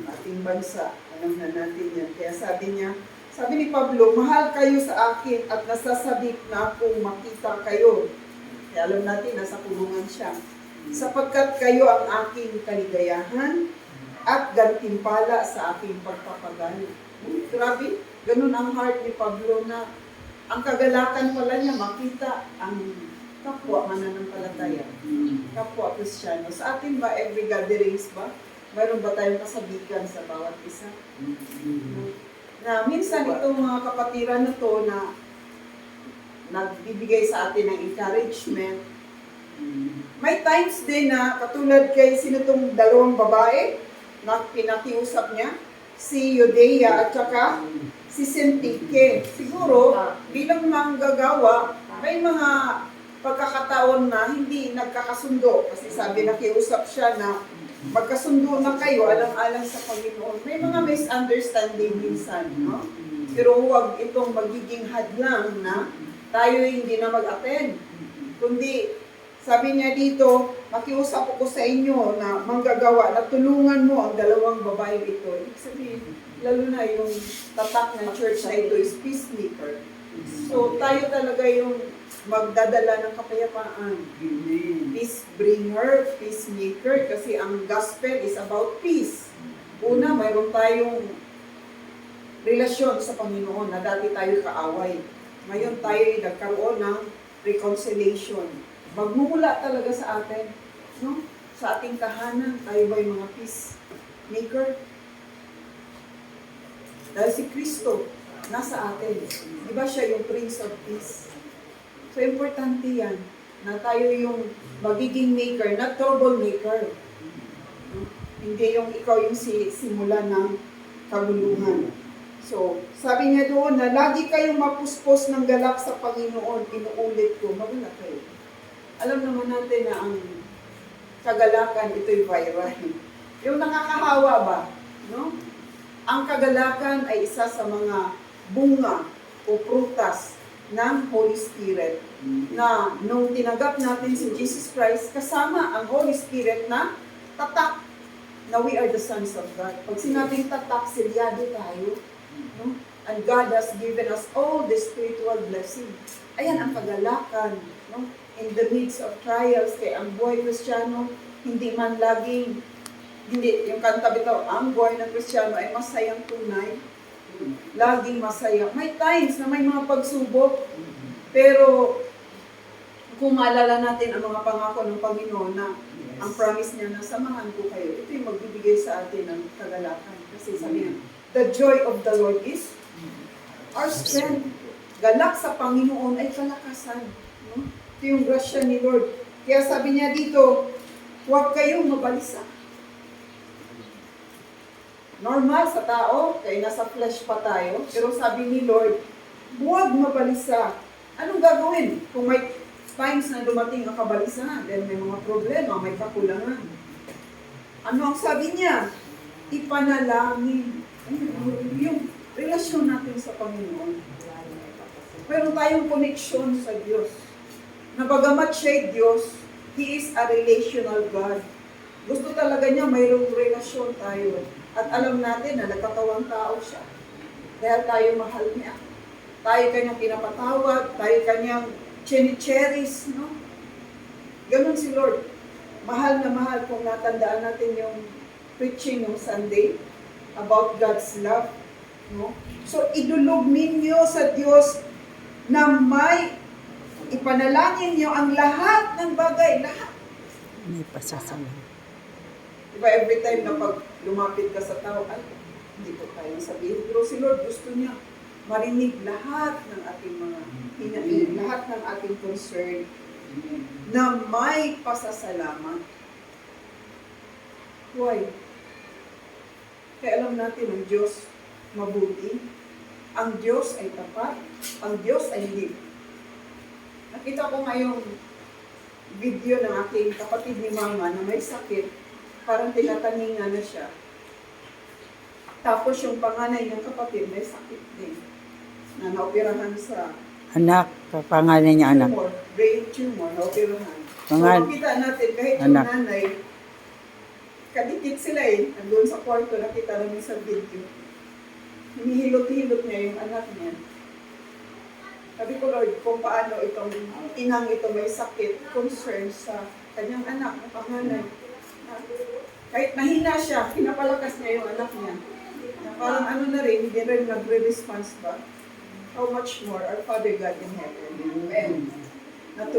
ating bansa. Alam na natin yan. Kaya sabi ni Pablo, mahal kayo sa akin at nasasabik na akong makita kayo. Kaya alam natin, nasa kulungan siya. Sapagkat kayo ang aking kaligayahan at gantimpala sa aking pagpapagana. Grabe, ganun ang heart ni Pablo na ang kagalakan pala niya makita ang kapwa mananampalataya, kapwa Kristiyano. Sa atin ba, every gatherings ba, mayroon ba tayong kasabikan sa bawat isa? Na minsan itong mga kapatiran na to na nagbibigay sa atin ng encouragement, may times din na katulad kay sino tong dalawang babae na pinakiusap niya, si Yodea at saka si Sintike. Siguro, bilang manggagawa, may mga pagkakataon na hindi nagkakasundo. Kasi sabi nakiusap siya na magkasundo na kayo, alang-alang sa Panginoon. May mga misunderstanding minsan, no? Pero huwag itong magiging hadlang na tayo hindi na mag-attend. Kundi, sabi niya dito, makiusap ako sa inyo na manggagawa, na tulungan mo ang dalawang babae ito. Ibig sabihin, lalo na yung tatak ng church na ito is peacemaker. So, tayo talaga yung magdadala ng kapayapaan. Peace bringer, peacemaker, kasi ang gospel is about peace. Una, mayroon tayong relasyon sa Panginoon na dati tayo kaaway. Ngayon tayo nagkaroon ng reconciliation. Magmumula talaga sa atin, no? Sa ating tahanan, tayo ba yung mga peacemaker? Dahil si Kristo nasa atin. Di ba siya yung Prince of Peace? So, importante yan, na tayo yung magiging maker, not troublemaker. Hindi yung ikaw yung simula ng kaguluhan. So, sabi niya doon na lagi kayong mapuspos ng galak sa Panginoon, inuulit ko, magula kayo. Alam naman natin na ang kagalakan, ito'y viral. Yung nakakahawa ba? No? Ang kagalakan ay isa sa mga bunga o prutas ng Holy Spirit na nung tinanggap natin si Jesus Christ, kasama ang Holy Spirit na tatak na we are the sons of God. Pag sinabing tatak, silyado tayo. No? And God has given us all the spiritual blessing. Ayan ang kagalakan. No? In the midst of trials, kay ang buhay Kristiyano, hindi man laging, hindi, yung kanta bitaw, ang buhay ng Kristiyano ay masayang tunay. Laging masaya. May times na may mga pagsubok, pero kung maalala natin ang mga pangako ng Panginoon na ang promise niya na samahan ko kayo, ito yung magbibigay sa atin ng kagalakan. Kasi sabi niya, the joy of the Lord is our strength. Galak sa Panginoon ay kalakasan. No? Ito yung grasya ni Lord. Kaya sabi niya dito, huwag kayong mabalisa. Normal sa tao, kaya nasa flesh pa tayo, pero sabi ni Lord, huwag mabalisa. Anong gagawin kung may times na dumating ang kabalisahan, then may mga problema, may kakulangan? Ano ang sabi niya? Ipanalangin. Yung relasyon natin sa Panginoon. Meron tayong koneksyon sa Diyos. Na bagamat siya'y Diyos, He is a relational God. Gusto talaga niya mayroong relasyon tayo. At alam natin na nagkatawang tao siya. Dahil tayo mahal niya. Tayo kanyang pinapatawad, tayo kanyang cherish, no? Ganon si Lord. Mahal na mahal kung natandaan natin yung preaching ng Sunday about God's love. No? So, idulog ninyo sa Diyos na may ipanalangin nyo ang lahat ng bagay. Lahat. May pasasalamat. Diba, every time na pag lumapit ka sa tao, ay, hindi ko kayang sabihin. Pero si Lord gusto niya marinig lahat ng ating mga hinaing, lahat ng ating concern na may pasasalamat. Why? Kaya alam natin ang Diyos mabuti. Ang Diyos ay tapat. Ang Diyos ay hindi. Nakita ko ngayong video ng aking kapatid ni Mama na may sakit. Parang tinataningan na siya. Tapos yung panganay ng kapatid may sakit din. Na naoperahan sa Anak, pangalan niya anak. tumor, brain tumor, naoperahan. So Pangal- makita natin kahit yung anak. nanay, kadikit sila eh. Nandun sa kwarto, nakita namin sa video. Hinihilot-hilot niya yung anak niya. Sabi ko, Lord, kung paano itong inang ito may sakit, concern sa kanyang anak, na panganay. Kahit mahina siya, pinapalakas niya yung anak niya. Na parang ano na rin, hindi rin nagre-response ba? How much more our Father God in heaven. Amen.